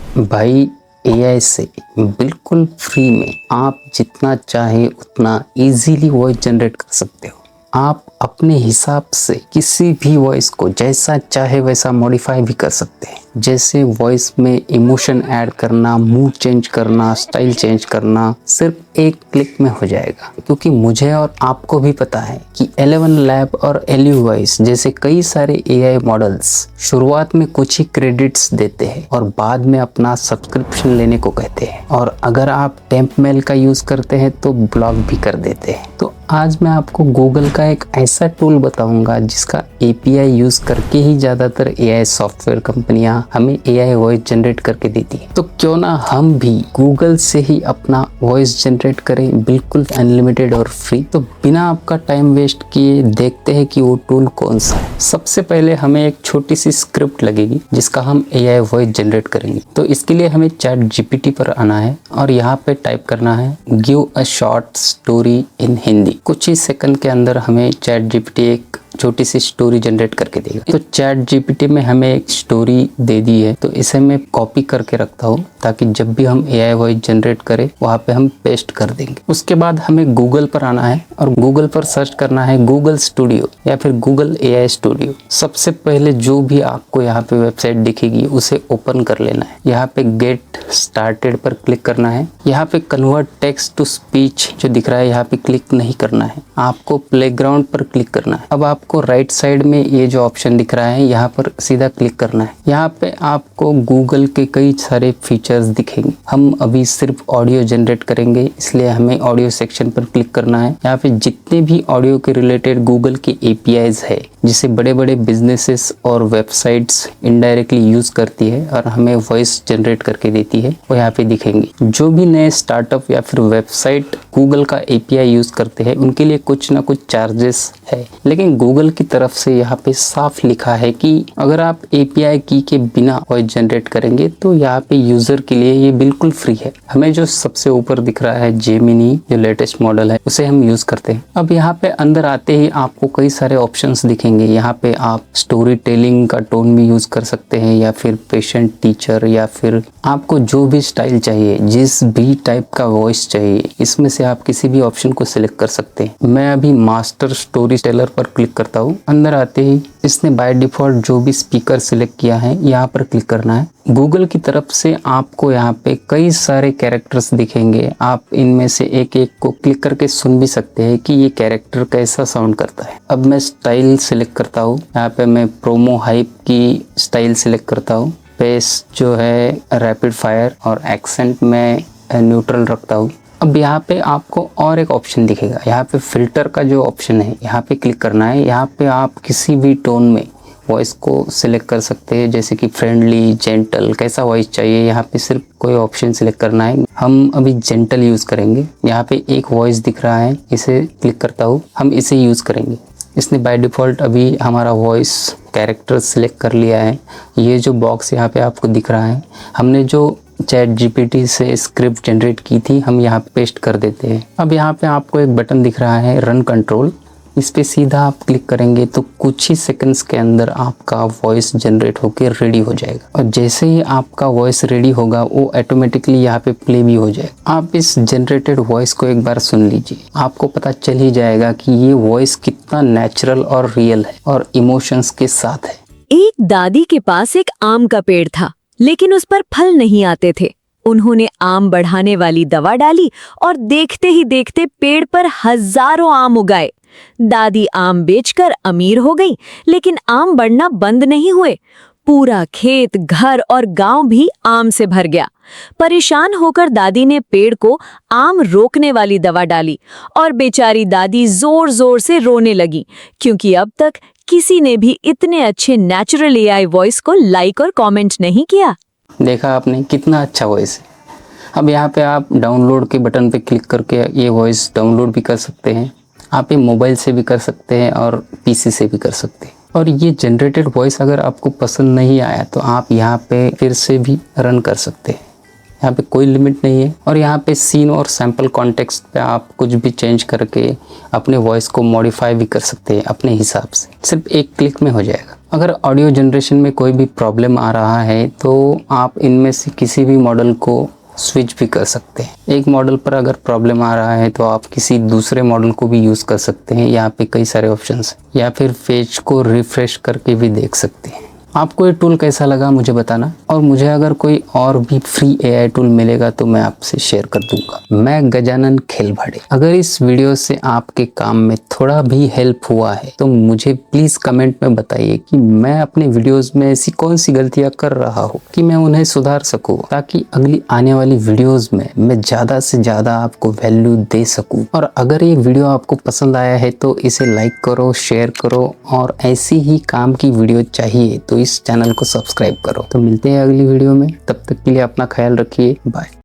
भाई एआई से बिल्कुल फ्री में आप जितना चाहे उतना इजीली वॉइस जनरेट कर सकते हो। आप अपने हिसाब से किसी भी वॉइस को जैसा चाहे वैसा मॉडिफाई भी कर सकते हैं। जैसे वॉइस में इमोशन ऐड करना, मूड चेंज करना, स्टाइल चेंज करना सिर्फ एक क्लिक में हो जाएगा। क्योंकि मुझे और आपको भी पता है कि 11 लैब और एलयू वॉइस जैसे कई सारे एआई मॉडल्स शुरुआत में कुछ ही क्रेडिट्स देते हैं और बाद में अपना सब्सक्रिप्शन लेने को कहते हैं, और अगर आप टेम्प मेल का यूज करते हैं तो ब्लॉक भी कर देते हैं। तो आज मैं आपको गूगल का एक ऐसा टूल बताऊंगा जिसका एपीआई यूज करके ही ज्यादातर एआई सॉफ्टवेयर कंपनियां हमें एआई वॉइस जनरेट करके देती है। तो क्यों ना हम भी गूगल से ही अपना वॉइस जनरेट करें, बिल्कुल अनलिमिटेड और फ्री। तो बिना आपका टाइम वेस्ट किए देखते हैं कि वो टूल कौन सा है। सबसे पहले हमें एक छोटी सी स्क्रिप्ट लगेगी जिसका हम एआई वॉइस जनरेट करेंगे। तो इसके लिए हमें चैट जीपीटी पर आना है और यहाँ पे टाइप करना है give a short story in Hindi. कुछ ही सेकंड के अंदर हमें चैट जीपीटी एक छोटी सी स्टोरी जनरेट करके देगा। तो चैट जीपीटी में हमें एक स्टोरी दे दी है, तो इसे मैं कॉपी करके रखता हूँ ताकि जब भी हम एआई वॉइस जनरेट करें वहाँ पे हम पेस्ट कर देंगे। उसके बाद हमें गूगल पर आना है और गूगल पर सर्च करना है गूगल स्टूडियो या फिर गूगल एआई स्टूडियो। सबसे पहले जो भी आपको यहाँ पे वेबसाइट दिखेगी उसे ओपन कर लेना है। यहाँ पे गेट स्टार्टेड पर क्लिक करना है। यहाँ पे कन्वर्ट टेक्स्ट टू स्पीच जो दिख रहा है यहाँ पे क्लिक नहीं करना है, आपको प्लेग्राउंड पर क्लिक करना है। अब आपको राइट साइड में ये जो ऑप्शन दिख रहा है यहाँ पर सीधा क्लिक करना है। यहाँ पे आपको गूगल के कई सारे फीचर्स दिखेंगे। हम अभी सिर्फ ऑडियो जनरेट करेंगे इसलिए हमें ऑडियो सेक्शन पर क्लिक करना है। यहाँ पे जितने भी ऑडियो के रिलेटेड गूगल के एपीआईज है जिसे बड़े बड़े बिजनेसेस और वेबसाइट्स इनडायरेक्टली यूज करती है और हमें वॉइस जनरेट करके देती है, वो यहाँ पे दिखेंगे। जो भी नए स्टार्टअप या फिर वेबसाइट गूगल का एपीआई यूज करते हैं उनके लिए कुछ ना कुछ चार्जेस है, लेकिन गूगल की तरफ से यहाँ पे साफ लिखा है कि अगर आप एपीआई की के बिना वॉइस जनरेट करेंगे तो यहाँ पे यूजर के लिए ये बिल्कुल फ्री है। हमें जो सबसे ऊपर दिख रहा है जेमिनी जो लेटेस्ट मॉडल है उसे हम यूज करते हैं। अब यहाँ पे अंदर आते ही आपको कई सारे ऑप्शंस दिखेंगे। यहाँ पे आप स्टोरी टेलिंग का टोन भी यूज कर सकते हैं या फिर पेशेंट टीचर या फिर आपको जो भी स्टाइल चाहिए, जिस भी टाइप का वॉइस चाहिए, इसमें से आप किसी भी ऑप्शन को सिलेक्ट कर सकते हैं। मैं अभी मास्टर स्टोरी टेलर पर क्लिक करता हूँ। अंदर आते ही इसने बाय डिफॉल्ट जो भी स्पीकर सिलेक्ट किया है यहाँ पर क्लिक करना है। गूगल की तरफ से आपको यहाँ पे कई सारे कैरेक्टर्स दिखेंगे। आप इनमें से एक एक को क्लिक करके सुन भी सकते हैं कि ये कैरेक्टर कैसा साउंड करता है। अब मैं स्टाइल सिलेक्ट करता हूँ। यहाँ पे मैं प्रोमो हाइप की स्टाइल सिलेक्ट करता हूँ। पेस जो है रैपिड फायर और एक्सेंट में न्यूट्रल रखता हूँ। अब यहाँ पे आपको और एक ऑप्शन दिखेगा। यहाँ पे फिल्टर का जो ऑप्शन है यहाँ पे क्लिक करना है। यहाँ पे आप किसी भी टोन में वॉइस को सिलेक्ट कर सकते हैं, जैसे कि फ्रेंडली, जेंटल, कैसा वॉइस चाहिए। यहाँ पे सिर्फ कोई ऑप्शन सिलेक्ट करना है। हम अभी जेंटल यूज करेंगे। यहाँ पे एक वॉइस दिख रहा है, इसे क्लिक करता हूँ, हम इसे यूज करेंगे। इसने बाय डिफ़ॉल्ट अभी हमारा वॉइस कैरेक्टर सिलेक्ट कर लिया है। ये जो बॉक्स यहाँ पे आपको दिख रहा है, हमने जो चैट जीपीटी से स्क्रिप्ट जनरेट की थी हम यहाँ पे पेस्ट कर देते हैं। अब यहाँ पे आपको एक बटन दिख रहा है रन कंट्रोल, इस पे सीधा आप क्लिक करेंगे तो कुछ ही सेकंड्स के अंदर आपका वॉइस जनरेट होकर रेडी हो जाएगा। और जैसे ही आपका वॉइस रेडी होगा वो ऑटोमेटिकली यहाँ पे प्ले भी हो जाएगा। आप इस जनरेटेड वॉइस को एक बार सुन लीजिए, आपको पता चल ही जाएगा कि ये वॉइस कितना नेचुरल और रियल है और इमोशंस के साथ है। एक दादी के पास एक आम का पेड़ था, लेकिन उस पर फल नहीं आते थे। उन्होंने आम बढ़ाने वाली दवा डाली और देखते ही देखते पेड़ पर हजारों आम उगाए। दादी आम बेचकर अमीर हो गई, लेकिन आम बढ़ना बंद नहीं हुए। पूरा खेत, घर और गांव भी आम से भर गया। परेशान होकर दादी ने पेड़ को आम रोकने वाली दवा डाली और बेचारी दादी जोर जोर से रोने लगी, क्योंकि अब तक किसी ने भी इतने अच्छे नेचुरल एआई वॉइस को लाइक और कमेंट नहीं किया। देखा आपने कितना अच्छा वॉइस है। अब यहाँ पे आप डाउनलोड के बटन पे क्लिक करके ये वॉइस डाउनलोड भी कर सकते हैं। आप ये मोबाइल से भी कर सकते हैं और पीसी से भी कर सकते हैं। और ये जनरेटेड वॉइस अगर आपको पसंद नहीं आया तो आप यहाँ पे फिर से भी रन कर सकते हैं। यहाँ पे कोई लिमिट नहीं है। और यहाँ पे सीन और सैम्पल कॉन्टेक्स्ट पे आप कुछ भी चेंज करके अपने वॉइस को मॉडिफाई भी कर सकते हैं अपने हिसाब से, सिर्फ एक क्लिक में हो जाएगा। अगर ऑडियो जनरेशन में कोई भी प्रॉब्लम आ रहा है तो आप इनमें से किसी भी मॉडल को स्विच भी कर सकते हैं। एक मॉडल पर अगर प्रॉब्लम आ रहा है तो आप किसी दूसरे मॉडल को भी यूज़ कर सकते हैं। यहाँ पे कई सारे ऑप्शंस हैं, या फिर पेज को रिफ्रेश करके भी देख सकते हैं। आपको ये टूल कैसा लगा मुझे बताना, और मुझे अगर कोई और भी फ्री एआई टूल मिलेगा तो मैं आपसे शेयर कर दूंगा। मैं गजानन खेलभाड़े। अगर इस वीडियो से आपके काम में थोड़ा भी हेल्प हुआ है तो मुझे प्लीज कमेंट में बताइए कि मैं अपने वीडियोस में ऐसी कौन सी गलतियां कर रहा हूँ कि मैं उन्हें सुधार सकूं, ताकि अगली आने वाली वीडियोस में मैं ज्यादा से ज्यादा आपको वैल्यू दे सकूं। और अगर ये वीडियो आपको पसंद आया है तो इसे लाइक करो, शेयर करो, और ऐसी ही काम की वीडियो चाहिए तो इस चैनल को सब्सक्राइब करो। तो मिलते हैं अगली वीडियो में, तब तक के लिए अपना ख्याल रखिए, बाय।